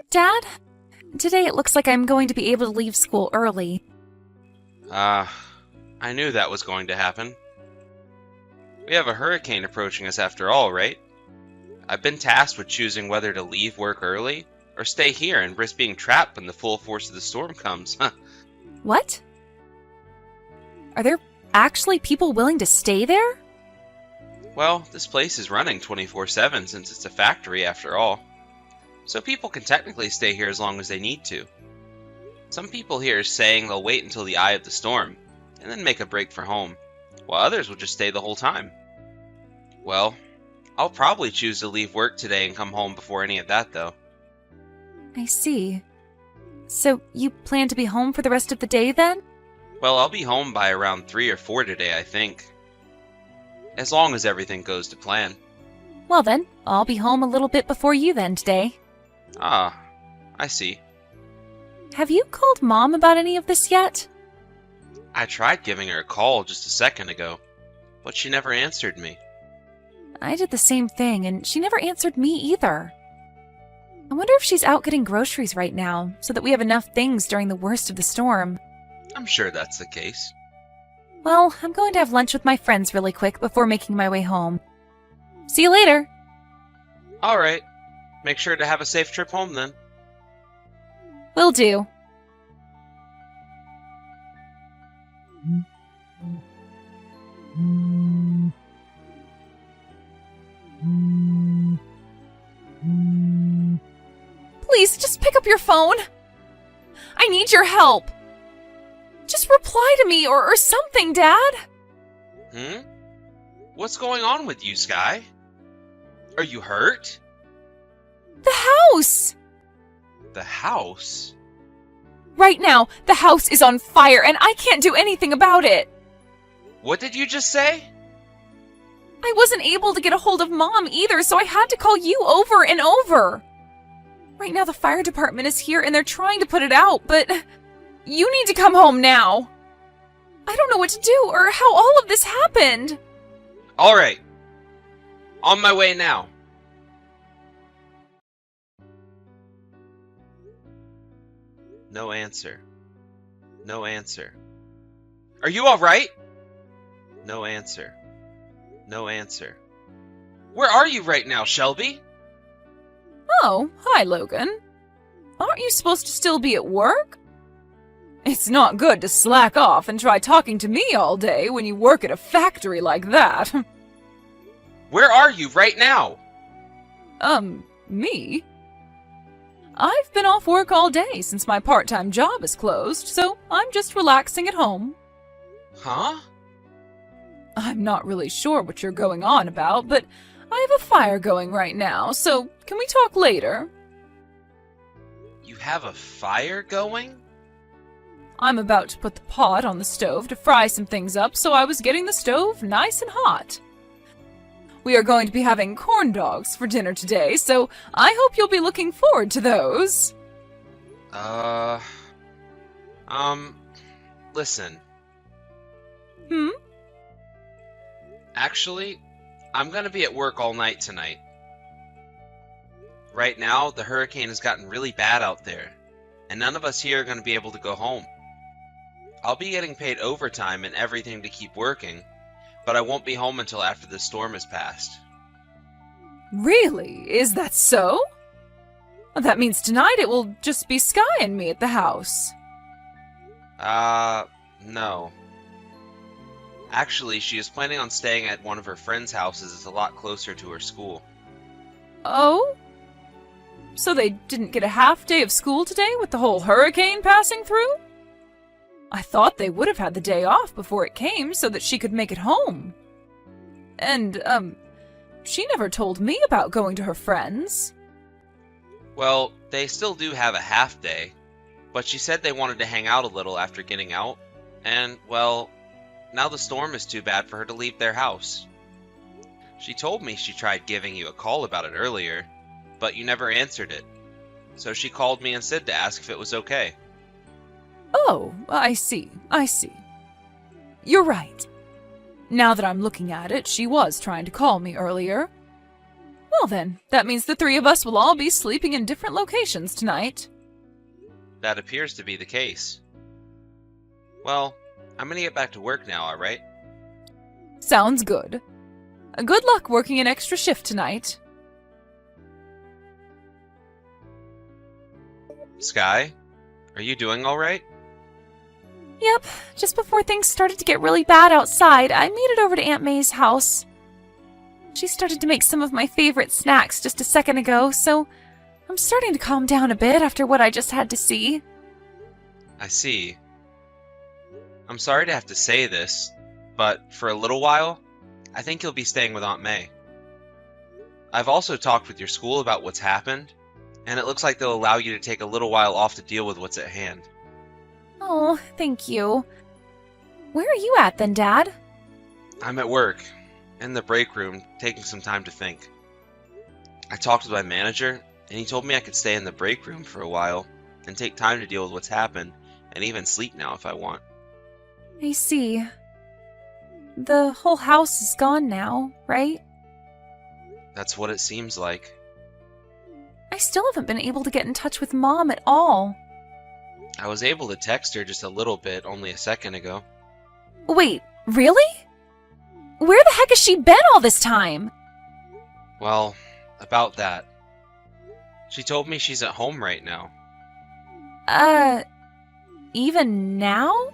Dad, today it looks like I'm going to be able to leave school early. I knew that was going to happen. We have a hurricane approaching us after all, right? I've been tasked with choosing whether to leave work early or stay here and risk being trapped when the full force of the storm comes. What? Are there actually people willing to stay there? Well, this place is running 24/7 since it's a factory after all. So people can technically stay here as long as they need to. Some people here are saying they'll wait until the eye of the storm and then make a break for home, while others will just stay the whole time. Well, I'll probably choose to leave work today and come home before any of that, though. I see. So you plan to be home for the rest of the day then? Well, I'll be home by around 3 or 4 today, I think. As long as everything goes to plan. Well then, I'll be home a little bit before you then today. Ah, I see. Have you called Mom about any of this yet? I tried giving her a call just a second ago, but she never answered me. I did the same thing, and she never answered me either. I wonder if she's out getting groceries right now, so that we have enough things during the worst of the storm. I'm sure that's the case. Well, I'm going to have lunch with my friends really quick before making my way home. See you later! Alright. Make sure to have a safe trip home then. Will do. Please, just pick up your phone. I need your help. Just reply to me or something, Dad. What's going on with you, Sky? Are you hurt? The house! The house? Right now, the house is on fire and I can't do anything about it. What did you just say? I wasn't able to get a hold of Mom either, so I had to call you over and over. Right now, the fire department is here and they're trying to put it out, but you need to come home now. I don't know what to do or how all of this happened. Alright. On my way now. No answer. No answer. Are you alright? No answer. No answer. Where are you right now, Shelby? Oh, hi, Logan. Aren't you supposed to still be at work? It's not good to slack off and try talking to me all day when you work at a factory like that. Where are you right now? Me? I've been off work all day since my part-time job is closed, so I'm just relaxing at home. Huh? I'm not really sure what you're going on about, but I have a fire going right now, so can we talk later? You have a fire going? I'm about to put the pot on the stove to fry some things up, so I was getting the stove nice and hot. We are going to be having corn dogs for dinner today, so I hope you'll be looking forward to those. Listen. Hmm? Actually, I'm gonna be at work all night tonight. Right now, the hurricane has gotten really bad out there, and none of us here are gonna be able to go home. I'll be getting paid overtime and everything to keep working, but I won't be home until after the storm has passed. Really? Is that so? That means tonight it will just be Sky and me at the house. No. Actually, she is planning on staying at one of her friends' houses. It's a lot closer to her school. Oh? So they didn't get a half day of school today with the whole hurricane passing through? I thought they would have had the day off before it came so that she could make it home. And, she never told me about going to her friends. Well, they still do have a half day, but she said they wanted to hang out a little after getting out, and, well, now the storm is too bad for her to leave their house. She told me she tried giving you a call about it earlier, but you never answered it. So she called me instead to ask if it was okay. Oh, I see. You're right. Now that I'm looking at it, she was trying to call me earlier. Well then, that means the three of us will all be sleeping in different locations tonight. That appears to be the case. Well, I'm gonna get back to work now, alright? Sounds good. Good luck working an extra shift tonight. Sky, are you doing alright? Yep, just before things started to get really bad outside, I made it over to Aunt May's house. She started to make some of my favorite snacks just a second ago, so I'm starting to calm down a bit after what I just had to see. I see. I'm sorry to have to say this, but for a little while, I think you'll be staying with Aunt May. I've also talked with your school about what's happened, and it looks like they'll allow you to take a little while off to deal with what's at hand. Oh, thank you. Where are you at then, Dad? I'm at work, in the break room, taking some time to think. I talked with my manager, and he told me I could stay in the break room for a while, and take time to deal with what's happened, and even sleep now if I want. I see. The whole house is gone now, right? That's what it seems like. I still haven't been able to get in touch with Mom at all. I was able to text her just a little bit only a second ago. Wait, really? Where the heck has she been all this time? Well, about that. She told me she's at home right now. Even now?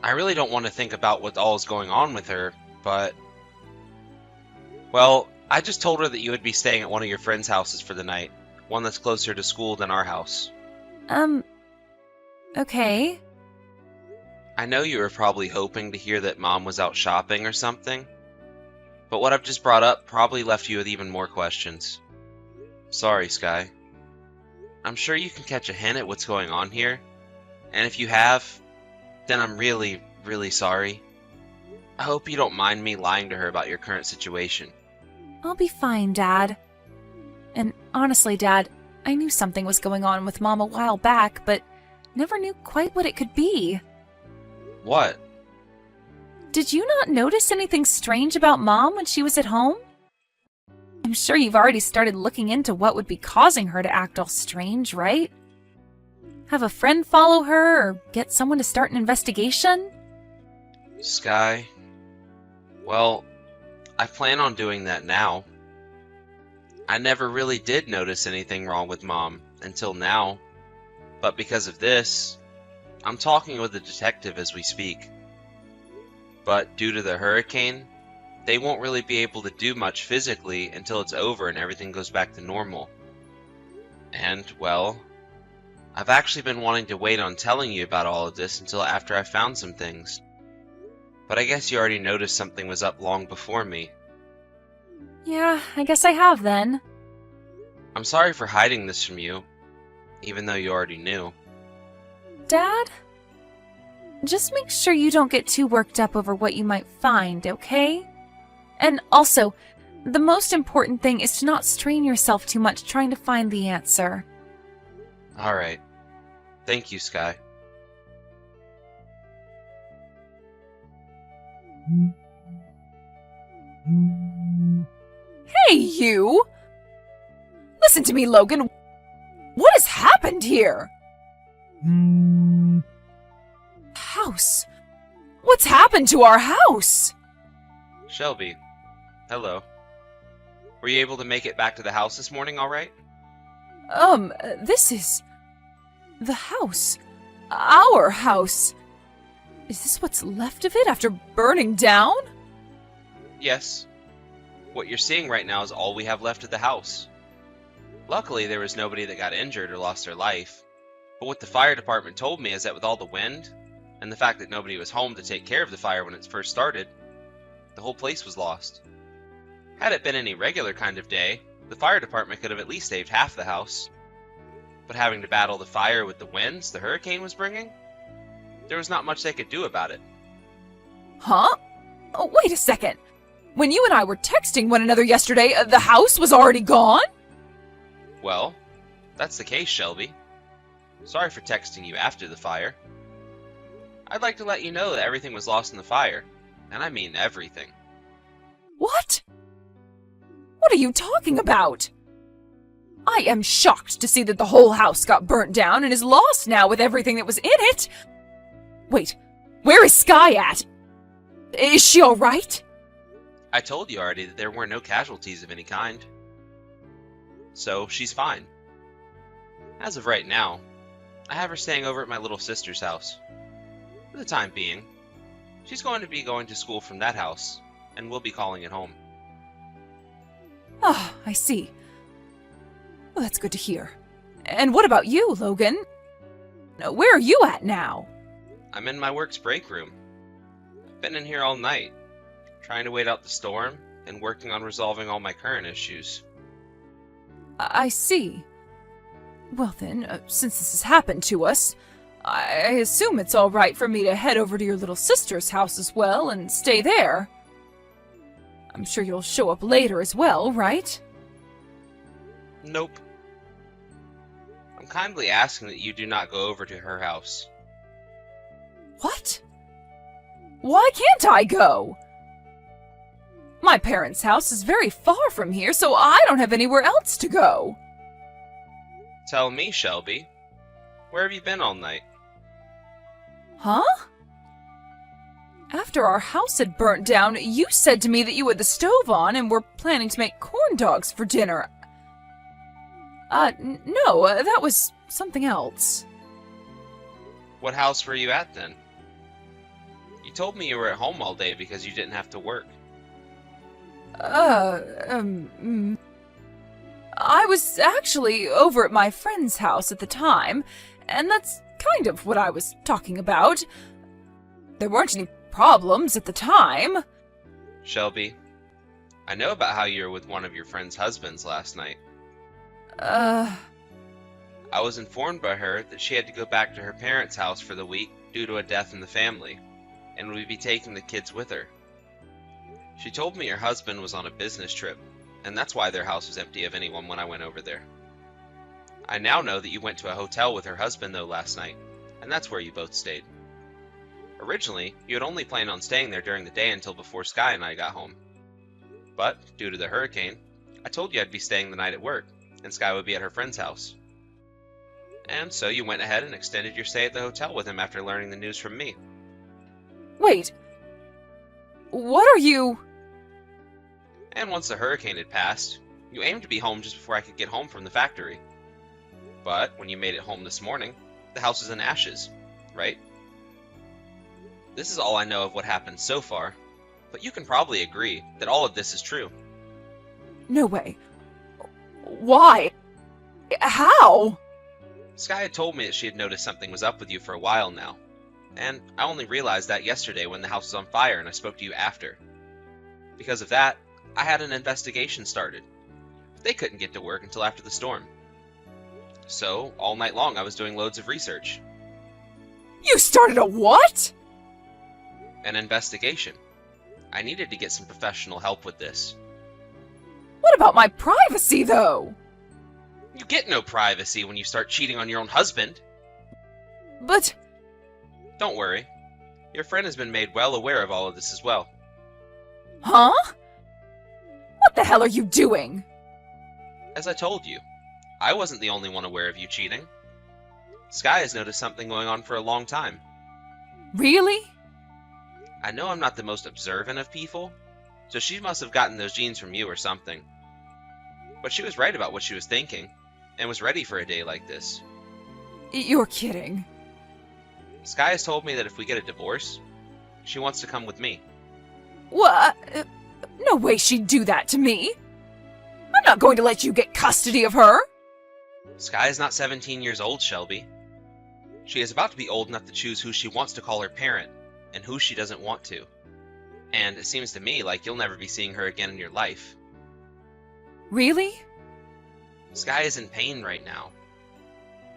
I really don't want to think about what all is going on with her, but... Well, I just told her that you would be staying at one of your friends' houses for the night. One that's closer to school than our house. Okay. I know you were probably hoping to hear that Mom was out shopping or something, but what I've just brought up probably left you with even more questions. Sorry, Sky. I'm sure you can catch a hint at what's going on here, and if you have, then I'm really, really sorry. I hope you don't mind me lying to her about your current situation. I'll be fine, Dad. And honestly, Dad, I knew something was going on with Mom a while back, but never knew quite what it could be. What? Did you not notice anything strange about Mom when she was at home? I'm sure you've already started looking into what would be causing her to act all strange, right? Have a friend follow her, or get someone to start an investigation? Sky? Well, I plan on doing that now. I never really did notice anything wrong with Mom until now, but because of this, I'm talking with a detective as we speak. But due to the hurricane, they won't really be able to do much physically until it's over and everything goes back to normal. And, well, I've actually been wanting to wait on telling you about all of this until after I found some things. But I guess you already noticed something was up long before me. Yeah, I guess I have then. I'm sorry for hiding this from you, even though you already knew. Dad? Just make sure you don't get too worked up over what you might find, okay? And also, the most important thing is to not strain yourself too much trying to find the answer. Alright. Thank you, Sky. Hey, you! Listen to me, Logan. What has happened here? House? What's happened to our house? Shelby. Hello. Were you able to make it back to the house this morning alright? This is... the house. Our house. Is this what's left of it after burning down? Yes. What you're seeing right now is all we have left of the house. Luckily, there was nobody that got injured or lost their life. But what the fire department told me is that with all the wind, and the fact that nobody was home to take care of the fire when it first started, the whole place was lost. Had it been any regular kind of day, the fire department could have at least saved half the house. But having to battle the fire with the winds the hurricane was bringing, there was not much they could do about it. Huh? Oh, wait a second. When you and I were texting one another yesterday, the house was already gone? Well, that's the case, Shelby. Sorry for texting you after the fire. I'd like to let you know that everything was lost in the fire, and I mean everything. What? What are you talking about? I am shocked to see that the whole house got burnt down and is lost now with everything that was in it. Wait, where is Sky at? Is she all right? I told you already that there were no casualties of any kind. So, she's fine. As of right now, I have her staying over at my little sister's house. For the time being, she's going to be going to school from that house, and we'll be calling it home. Ah, I see. Well, that's good to hear. And what about you, Logan? Where are you at now? I'm in my work's break room. I've been in here all night, trying to wait out the storm and working on resolving all my current issues. I see. Well then, since this has happened to us, I assume it's all right for me to head over to your little sister's house as well and stay there. I'm sure you'll show up later as well, right? Nope. I'm kindly asking that you do not go over to her house. What? Why can't I go? My parents' house is very far from here, so I don't have anywhere else to go. Tell me, Shelby. Where have you been all night? Huh? After our house had burnt down, you said to me that you had the stove on and were planning to make corn dogs for dinner. No, that was something else. What house were you at then? You told me you were at home all day because you didn't have to work. I was actually over at my friend's house at the time, and that's kind of what I was talking about. There weren't any problems at the time. Shelby, I know about how you were with one of your friend's husbands last night. I was informed by her that she had to go back to her parents' house for the week due to a death in the family, and would be taking the kids with her. She told me her husband was on a business trip, and that's why their house was empty of anyone when I went over there. I now know that you went to a hotel with her husband though last night, and that's where you both stayed. Originally, you had only planned on staying there during the day until before Sky and I got home. But, due to the hurricane, I told you I'd be staying the night at work, and Sky would be at her friend's house. And so you went ahead and extended your stay at the hotel with him after learning the news from me. Wait. What are you... And once the hurricane had passed, you aimed to be home just before I could get home from the factory. But when you made it home this morning, the house was in ashes, right? This is all I know of what happened so far, but you can probably agree that all of this is true. No way. Why? How? Sky had told me that she had noticed something was up with you for a while now, and I only realized that yesterday when the house was on fire and I spoke to you after. Because of that, I had an investigation started. They couldn't get to work until after the storm. So, all night long I was doing loads of research. You started a what? An investigation. I needed to get some professional help with this. What about my privacy, though? You get no privacy when you start cheating on your own husband. But... Don't worry. Your friend has been made well aware of all of this as well. Huh? What the hell are you doing? As I told you, I wasn't the only one aware of you cheating. Sky has noticed something going on for a long time. Really? I know I'm not the most observant of people, so she must have gotten those genes from you or something. But she was right about what she was thinking, and was ready for a day like this. You're kidding. Sky has told me that if we get a divorce, she wants to come with me. What? No way she'd do that to me. I'm not going to let you get custody of her. Sky is not 17 years old, Shelby. She is about to be old enough to choose who she wants to call her parent, and who she doesn't want to. And it seems to me like you'll never be seeing her again in your life. Really? Sky is in pain right now.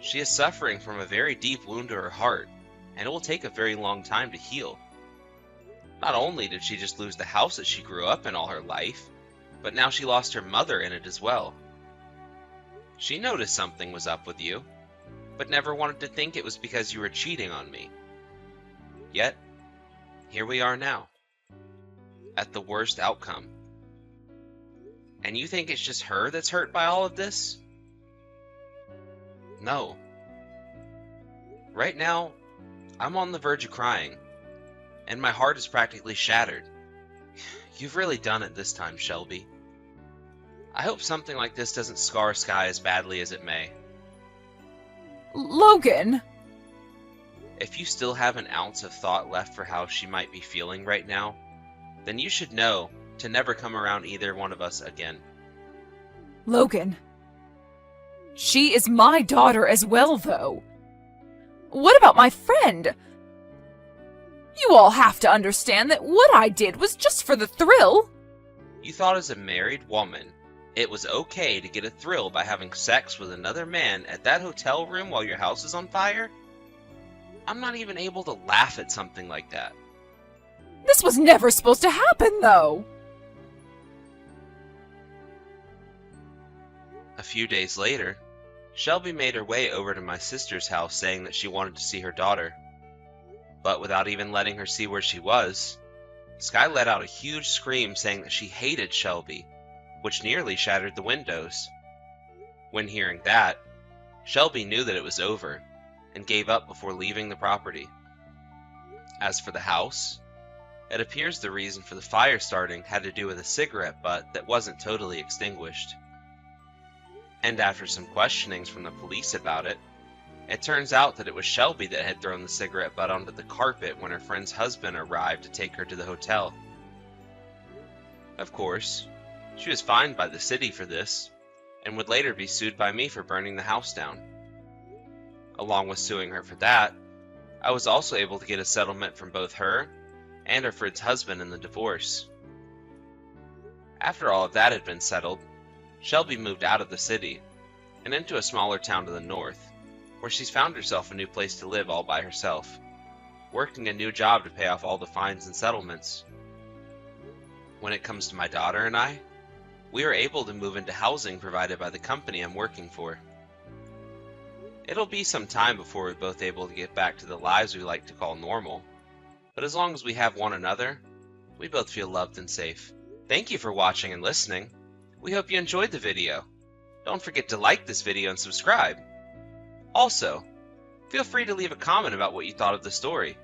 She is suffering from a very deep wound to her heart, and it will take a very long time to heal. Not only did she just lose the house that she grew up in all her life, but now she lost her mother in it as well. She noticed something was up with you, but never wanted to think it was because you were cheating on me. Yet, here we are now, at the worst outcome. And you think it's just her that's hurt by all of this? No. Right now, I'm on the verge of crying, and my heart is practically shattered. You've really done it this time, Shelby. I hope something like this doesn't scar Sky as badly as it may. Logan! If you still have an ounce of thought left for how she might be feeling right now, then you should know to never come around either one of us again. Logan. She is my daughter as well, though. What about my friend? You all have to understand that what I did was just for the thrill. You thought as a married woman, it was okay to get a thrill by having sex with another man at that hotel room while your house is on fire? I'm not even able to laugh at something like that. This was never supposed to happen, though. A few days later, Shelby made her way over to my sister's house saying that she wanted to see her daughter. But without even letting her see where she was, Sky let out a huge scream saying that she hated Shelby, which nearly shattered the windows. When hearing that, Shelby knew that it was over and gave up before leaving the property. As for the house, it appears the reason for the fire starting had to do with a cigarette butt that wasn't totally extinguished. And after some questionings from the police about it, it turns out that it was Shelby that had thrown the cigarette butt onto the carpet when her friend's husband arrived to take her to the hotel. Of course, she was fined by the city for this, and would later be sued by me for burning the house down. Along with suing her for that, I was also able to get a settlement from both her and her friend's husband in the divorce. After all of that had been settled, Shelby moved out of the city and into a smaller town to the north, where she's found herself a new place to live all by herself, working a new job to pay off all the fines and settlements. When it comes to my daughter and I, we are able to move into housing provided by the company I'm working for. It'll be some time before we're both able to get back to the lives we like to call normal, but as long as we have one another, we both feel loved and safe. Thank you for watching and listening. We hope you enjoyed the video. Don't forget to like this video and subscribe. Also, feel free to leave a comment about what you thought of the story.